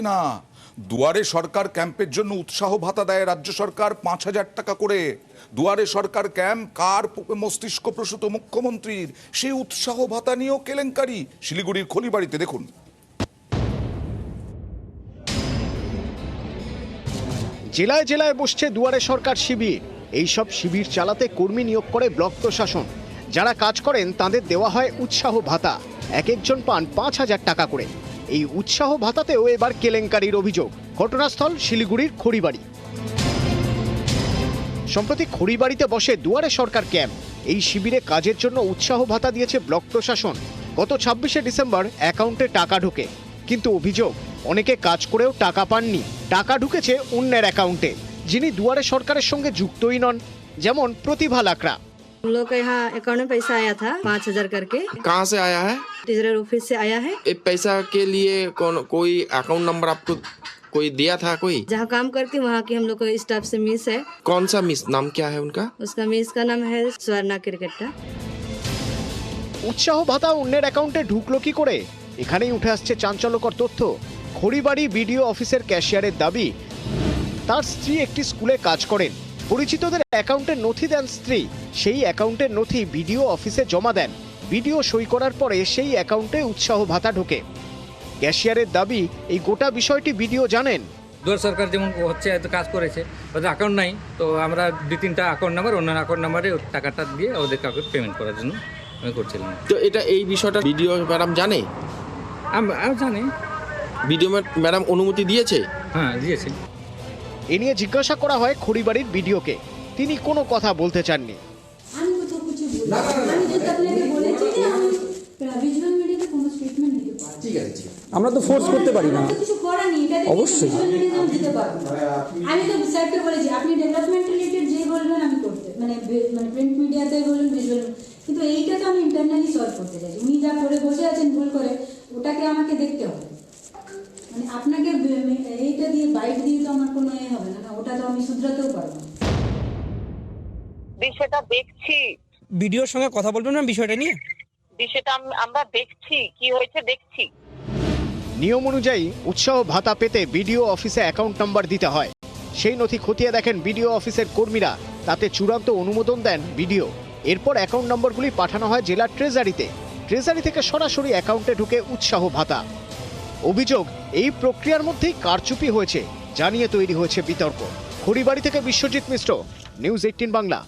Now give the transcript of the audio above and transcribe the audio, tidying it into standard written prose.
না। দুয়ারে সরকার ক্যাম্পের জন্য উৎসাহ ভাতা দেয় রাজ্য সরকার 5,000 টাকা করে। দুয়ারে সরকার ক্যাম্প কার মস্তিষ্ক প্রসূত মুখ্যমন্ত্রীর, সেই উৎসাহ ভাতা নিয়েও কেলেঙ্কারি শিলিগুড়ির খলিবাড়িতে। দেখুন। জেলায় জেলায় বসছে দুয়ারে সরকার শিবির। এইসব শিবির চালাতে কর্মী নিয়োগ করে ব্লক প্রশাসন। যারা কাজ করেন তাদের দেওয়া হয় উৎসাহ ভাতা, এক একজন পান 5,000 টাকা করে। এই উৎসাহ ভাতাতেও এবার কেলেঙ্কারির অভিযোগ। ঘটনাস্থল শিলিগুড়ির খড়িবাড়ি। সম্প্রতি খড়িবাড়িতে বসে দুয়ারে সরকার ক্যাম্প। এই শিবিরে কাজের জন্য উৎসাহ ভাতা দিয়েছে ব্লক প্রশাসন। গত 26শে ডিসেম্বর অ্যাকাউন্টে টাকা ঢোকে, কিন্তু অভিযোগ অনেকে কাজ করেও টাকা পাননি। টাকা ঢুকেছে অন্যের অ্যাকাউন্টে, যিনি দুয়ারে সরকারের সঙ্গে যুক্তই নন, যেমন প্রতিভা লাকড়া। हम लोग का यहाँ अकाउंट में पैसा आया था 5,000 करके। कहाँ से आया है? ट्रेजरर ऑफिस से आया है। ये पैसा के लिए कोई अकाउंट नंबर आपको कोई दिया था? कोई जहाँ काम करती हूँ वहाँ की हम लोग को स्टाफ से मिस है। कौन सा मिस, नाम क्या है उनका? उसका मिस का नाम है स्वर्णा क्रिकेटा। উৎসাহ ভাতা অন্যের অ্যাকাউন্টে ঢুকলো কি করে? এখানেই উঠে আসছে চাঞ্চল্যকর তথ্য। খড়িবাড়ি বিডিও অফিসের ক্যাশিয়ারের দাবি, তার স্ত্রী একটি স্কুলে কাজ করেন। পরিচিতদের অ্যাকাউন্টের নথি দেন স্ত্রী, সেই অ্যাকাউন্টের নথি বিডিও অফিসে জমা দেন। বিডিও সই করার পরে সেই অ্যাকাউন্টে উৎসাহ ভাতা ঢোকে। ক্যাশিয়ারের দাবি, এই গোটা বিষয়টি বিডিও জানেন। দুয়ার সরকার যেমন হচ্ছে এত কাজ করেছে, ওদের অ্যাকাউন্ট নাই, তো আমরা 2-3টা অ্যাকাউন্ট নাম্বার অন্য অ্যাকাউন্ট নাম্বারে টাকাটা দিয়ে ওদের কাউকে পেমেন্ট করার জন্য আমি করছিলাম। তো এটা এই বিষয়টা ভিডিও ম্যাডাম জানে? আমি জানি। ভিডিও ম্যাডাম অনুমতি দিয়েছে? হ্যাঁ, দিয়েছে। এ নিয়ে জিজ্ঞাসা করা হয় খড়িবাড়ির বিডিওকে, তিনি কোনো কথা বলতে চাননি। আমরা তো ফোর্স করতে পারি না, অবশ্যই। আমি তো স্যারকে বলেছি আপনি ডেভেলপমেন্ট রিলেটেড যে বলবেন আমি করতে, মানে প্রিন্ট মিডিয়াতে বলুন, ভিজুয়াল, কিন্তু এইটা তো আমি ইন্টারনালি সলভ করতে চাই। উনি যা করে বসে আছেন ভুল করে, ওটাকে আমাকে দেখতে হবে। মানে আপনাকে এইটা দিয়ে বাইট দিয়ে তো আমার কোনো এ হবে না, ওটা তো আমি শুধরাতেও পারবো না। বিষয়টা দেখছি, ভিডিওর সঙ্গে কথা বলবেন না বিষয়টা নিয়ে। বিষয়টা আমরা দেখছি, কি হয়েছে দেখছি। নিয়ম অনুযায়ী উৎসাহ ভাতা পেতে বিডিও অফিসে অ্যাকাউন্ট নাম্বার দিতে হয়। সেই নথি খতিয়ে দেখেন বিডিও অফিসের কর্মীরা, তাতে চূড়ান্ত অনুমোদন দেন বিডিও। এরপর অ্যাকাউন্ট নম্বরগুলি পাঠানো হয় জেলার ট্রেজারিতে। ট্রেজারি থেকে সরাসরি অ্যাকাউন্টে ঢুকে উৎসাহ ভাতা। অভিযোগ, এই প্রক্রিয়ার মধ্যেই কারচুপি হয়েছে, জানিয়ে তৈরি হয়েছে বিতর্ক। খড়িবাড়ি থেকে বিশ্বজিৎ মিশ্র, নিউজ 18 বাংলা।